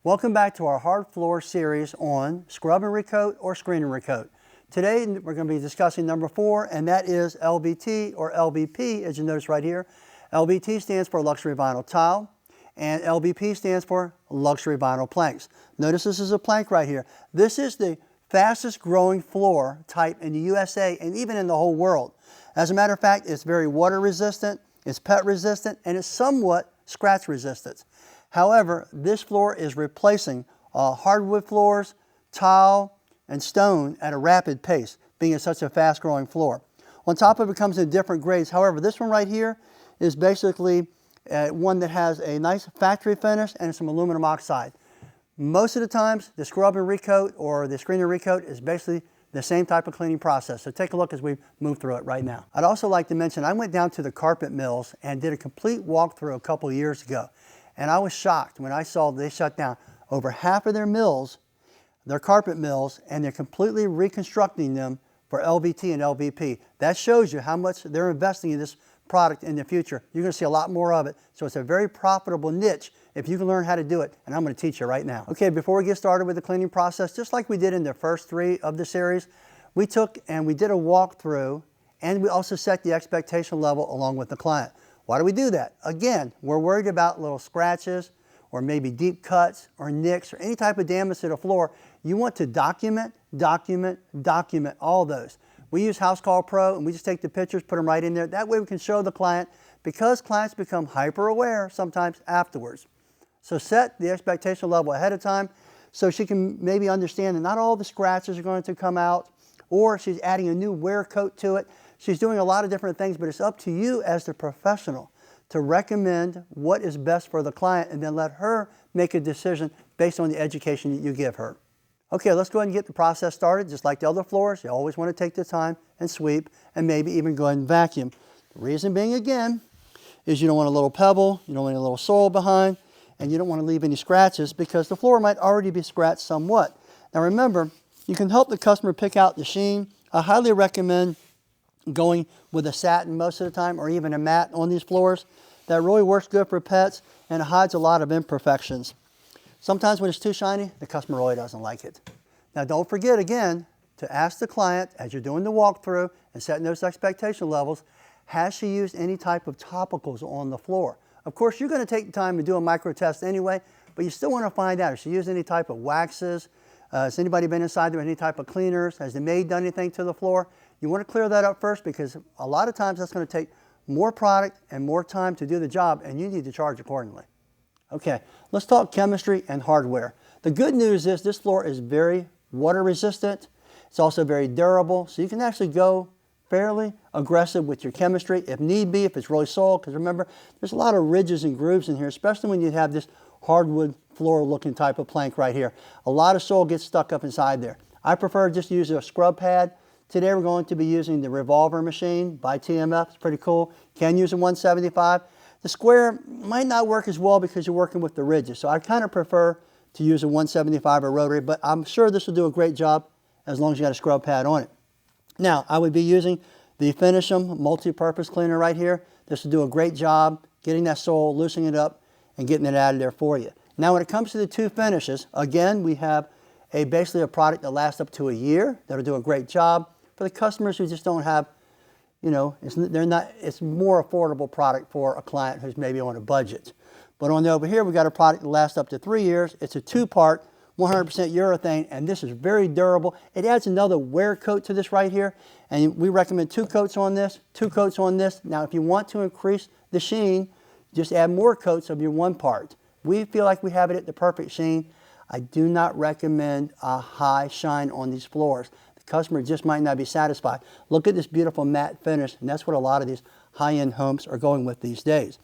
Welcome back to our hard floor series on scrub and recoat or screen and recoat. Today we're going to be discussing number 4, and that is LVT or LVP, as you notice right here. LVT stands for luxury vinyl tile, and LVP stands for luxury vinyl planks. Notice this is a plank right here. This is the fastest growing floor type in the USA and even in the whole world. As a matter of fact, it's very water resistant, it's pet resistant, and it's somewhat scratch resistant. However, this floor is replacing hardwood floors, tile, and stone at a rapid pace, being it's such a fast-growing floor. On top of it comes in different grades. However, this one right here is basically one that has a nice factory finish and some aluminum oxide. Most of the times, the scrub and recoat or the screen and recoat is basically the same type of cleaning process. So take a look as we move through it right now. I'd also like to mention I went down to the carpet mills and did a complete walkthrough a couple of years ago. And I was shocked when I saw they shut down over half of their mills, their carpet mills, and they're completely reconstructing them for LVT and LVP. That shows you how much they're investing in this product in the future. You're going to see a lot more of it. So it's a very profitable niche if you can learn how to do it, and I'm going to teach you right now. Okay, before we get started with the cleaning process, just like we did in the first 3 of the series, we took and we did a walkthrough, and we also set the expectation level along with the client. Why do we do that? Again, we're worried about little scratches or maybe deep cuts or nicks or any type of damage to the floor. You want to document all those. We use House Call Pro and we just take the pictures, put them right in there. That way we can show the client, because clients become hyper aware sometimes afterwards. So set the expectation level ahead of time so she can maybe understand that not all the scratches are going to come out, or she's adding a new wear coat to it. She's doing a lot of different things, but it's up to you as the professional to recommend what is best for the client and then let her make a decision based on the education that you give her. Okay, let's go ahead and get the process started. Just like the other floors, you always want to take the time and sweep and maybe even go ahead and vacuum. The reason being, again, is you don't want a little pebble, you don't want a little soil behind, and you don't want to leave any scratches because the floor might already be scratched somewhat. Now remember, you can help the customer pick out the sheen. I highly recommend going with a satin most of the time, or even a matte on these floors. That really works good for pets and it hides a lot of imperfections. Sometimes when it's too shiny, the customer really doesn't like it. Now don't forget again to ask the client as you're doing the walkthrough and setting those expectation levels, has she used any type of topicals on the floor? Of course, you're going to take the time to do a micro test anyway, but you still want to find out if she used any type of waxes. Has anybody been inside there with any type of cleaners? Has the maid done anything to the floor? You want to clear that up first, because a lot of times that's going to take more product and more time to do the job, and you need to charge accordingly. Okay, let's talk chemistry and hardware. The good news is this floor is very water resistant. It's also very durable, so you can actually go fairly aggressive with your chemistry if need be, if it's really soiled, because remember, there's a lot of ridges and grooves in here, especially when you have this hardwood floor looking type of plank right here. A lot of soil gets stuck up inside there. I prefer just to use a scrub pad. Today we're going to be using the revolver machine by TMF. It's pretty cool. Can use a 175. The square might not work as well because you're working with the ridges, so I kind of prefer to use a 175 or rotary, but I'm sure this will do a great job as long as you got a scrub pad on it. Now, I would be using the Finish'em multi-purpose cleaner right here. This will do a great job getting that soil, loosening it up, and getting it out of there for you. Now, when it comes to the 2 finishes, again, we have basically a product that lasts up to a year. That'll do a great job. For the customers who just don't have, you know, it's more affordable product for a client who's maybe on a budget. But on the over here, we got a product that lasts up to 3 years. It's a 2-part, 100% urethane, and this is very durable. It adds another wear coat to this right here, and we recommend 2 coats on this, 2 coats on this. Now, if you want to increase the sheen, just add more coats of your 1 part. We feel like we have it at the perfect sheen. I do not recommend a high shine on these floors. Customer just might not be satisfied. Look at this beautiful matte finish, and that's what a lot of these high-end homes are going with these days.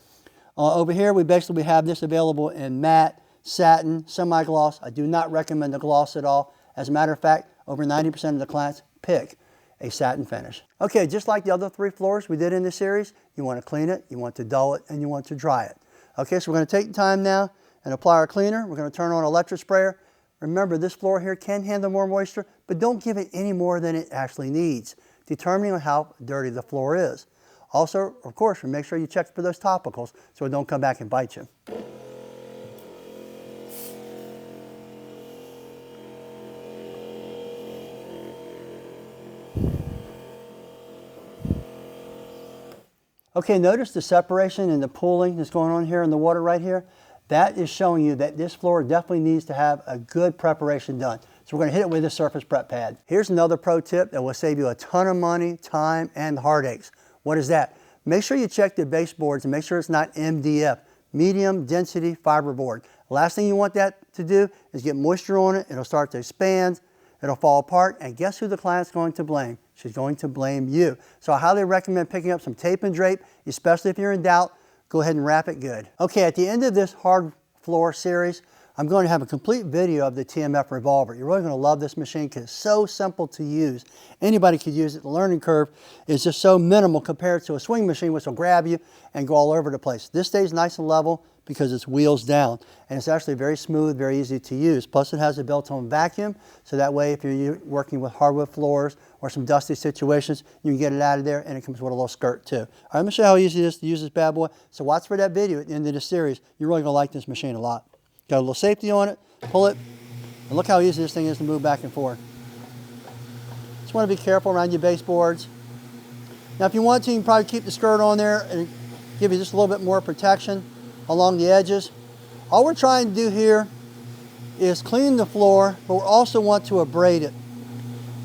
Over here, we basically have this available in matte, satin, semi-gloss. I do not recommend the gloss at all. As a matter of fact, over 90% of the clients pick a satin finish. Okay, just like the other 3 floors we did in this series, you want to clean it, you want to dull it, and you want to dry it. Okay, so we're going to take the time now and apply our cleaner. We're going to turn on an electric sprayer. Remember, this floor here can handle more moisture, but don't give it any more than it actually needs, determining on how dirty the floor is. Also, of course, make sure you check for those topicals so it don't come back and bite you. Okay, notice the separation and the pooling that's going on here in the water right here. That is showing you that this floor definitely needs to have a good preparation done. So we're going to hit it with a surface prep pad. Here's another pro tip that will save you a ton of money, time, and heartaches. What is that? Make sure you check the baseboards and make sure it's not MDF, medium density fiberboard. The last thing you want that to do is get moisture on it. It'll start to expand, it'll fall apart, and guess who the client's going to blame? She's going to blame you. So I highly recommend picking up some tape and drape, especially if you're in doubt. Go ahead and wrap it good. Okay, at the end of this hard floor series, I'm going to have a complete video of the TMF revolver. You're really going to love this machine because it's so simple to use. Anybody could use it. The learning curve is just so minimal compared to a swing machine, which will grab you and go all over the place. This stays nice and level because it's wheels down, and it's actually very smooth, very easy to use. Plus it has a built-in vacuum, so that way if you're working with hardwood floors or some dusty situations, you can get it out of there, and it comes with a little skirt too. All right, I'm gonna show you how easy it is to use this bad boy. So watch for that video at the end of this series. You're really gonna like this machine a lot. Got a little safety on it, pull it, and look how easy this thing is to move back and forth. Just wanna be careful around your baseboards. Now if you want to, you can probably keep the skirt on there and give you just a little bit more protection along the edges. All we're trying to do here is clean the floor, but we also want to abrade it.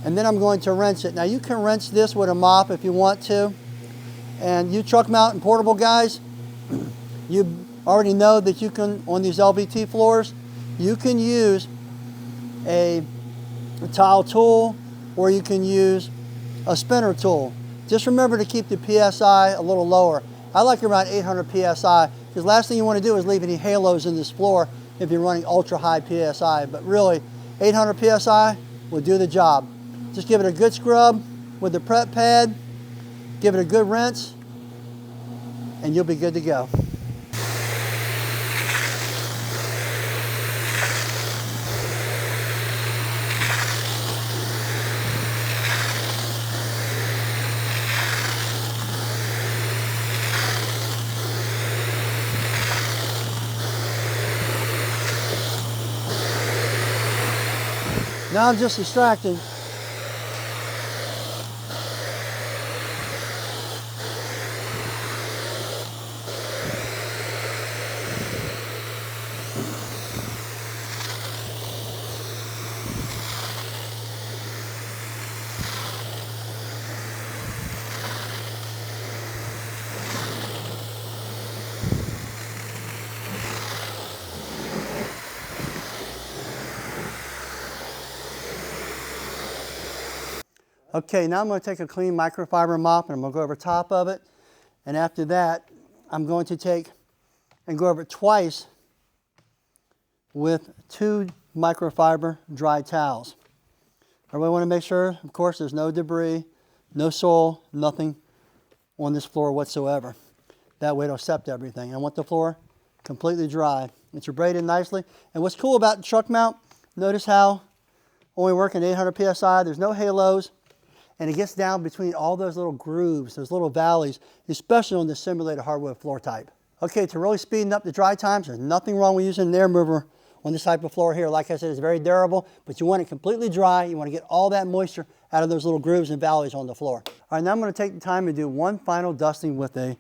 And then I'm going to rinse it. Now you can rinse this with a mop if you want to. And you truck mount and portable guys, you already know that you can, on these LVT floors, you can use a tile tool or you can use a spinner tool. Just remember to keep the PSI a little lower. I like around 800 PSI because last thing you want to do is leave any halos in this floor if you're running ultra high PSI. But really, 800 PSI will do the job. Just give it a good scrub with the prep pad, give it a good rinse, and you'll be good to go. Now I'm just distracted. Okay, now I'm going to take a clean microfiber mop and I'm going to go over top of it. And after that, I'm going to take and go over it twice with 2 microfiber dry towels. I really want to make sure, of course, there's no debris, no soil, nothing on this floor whatsoever. That way it'll accept everything. I want the floor completely dry. It's abraded nicely. And what's cool about the truck mount, notice how only working 800 PSI, there's no halos. And it gets down between all those little grooves, those little valleys, especially on the simulated hardwood floor type. Okay, to really speeden up the dry times, there's nothing wrong with using an air mover on this type of floor here. Like I said, it's very durable, but you want it completely dry. You want to get all that moisture out of those little grooves and valleys on the floor. All right, now I'm going to take the time and do one final dusting with a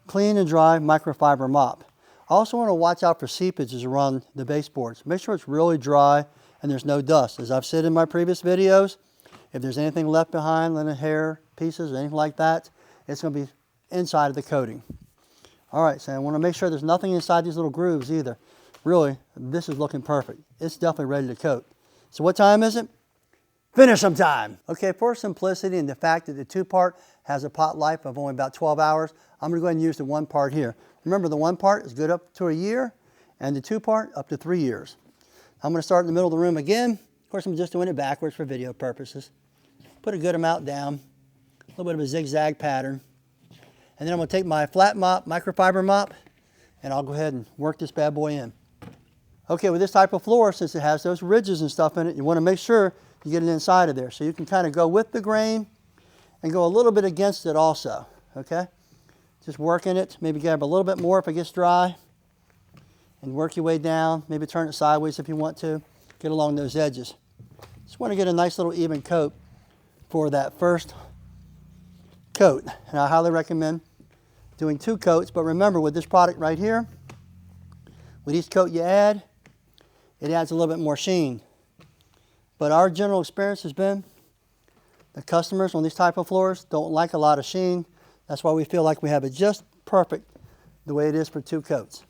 clean and dry microfiber mop. I also want to watch out for seepages around the baseboards. Make sure it's really dry and there's no dust. As I've said in my previous videos, if there's anything left behind, linen hair pieces, or anything like that, it's going to be inside of the coating. All right, so I want to make sure there's nothing inside these little grooves either. Really, this is looking perfect. It's definitely ready to coat. So what time is it? Finish some time. Okay, for simplicity and the fact that the 2-part has a pot life of only about 12 hours, I'm going to go ahead and use the 1-part here. Remember, the 1-part is good up to a year, and the 2-part up to 3 years. I'm going to start in the middle of the room again. Of course, I'm just doing it backwards for video purposes. Put a good amount down, a little bit of a zigzag pattern. And then I'm going to take my flat mop, microfiber mop, and I'll go ahead and work this bad boy in. Okay, with this type of floor, since it has those ridges and stuff in it, you want to make sure you get it inside of there. So you can kind of go with the grain and go a little bit against it also, okay? Just working it, maybe grab a little bit more if it gets dry, and work your way down. Maybe turn it sideways if you want to. Get along those edges. Just want to get a nice little even coat for that first coat. And I highly recommend doing 2 coats, but remember with this product right here, with each coat you add, it adds a little bit more sheen. But our general experience has been the customers on these type of floors don't like a lot of sheen. That's why we feel like we have it just perfect the way it is for 2 coats.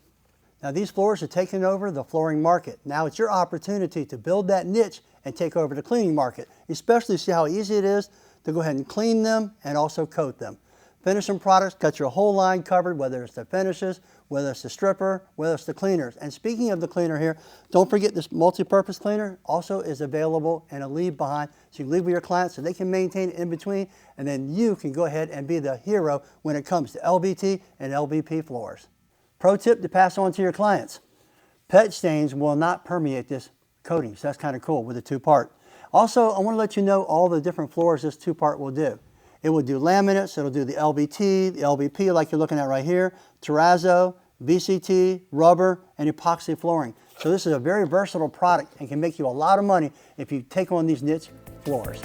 Now these floors are taking over the flooring market. Now it's your opportunity to build that niche and take over the cleaning market. Especially see how easy it is to go ahead and clean them and also coat them. Finishing products got your whole line covered, whether it's the finishes, whether it's the stripper, whether it's the cleaners. And speaking of the cleaner here, don't forget this multi-purpose cleaner also is available in a leave behind. So you leave with your clients so they can maintain it in between, and then you can go ahead and be the hero when it comes to LVT and LVP floors. Pro tip to pass on to your clients. Pet stains will not permeate this coating, so that's kind of cool with a 2-part. Also, I want to let you know all the different floors this 2-part will do. It will do laminates, it'll do the LVT, the LVP like you're looking at right here, terrazzo, VCT, rubber, and epoxy flooring. So this is a very versatile product and can make you a lot of money if you take on these niche floors.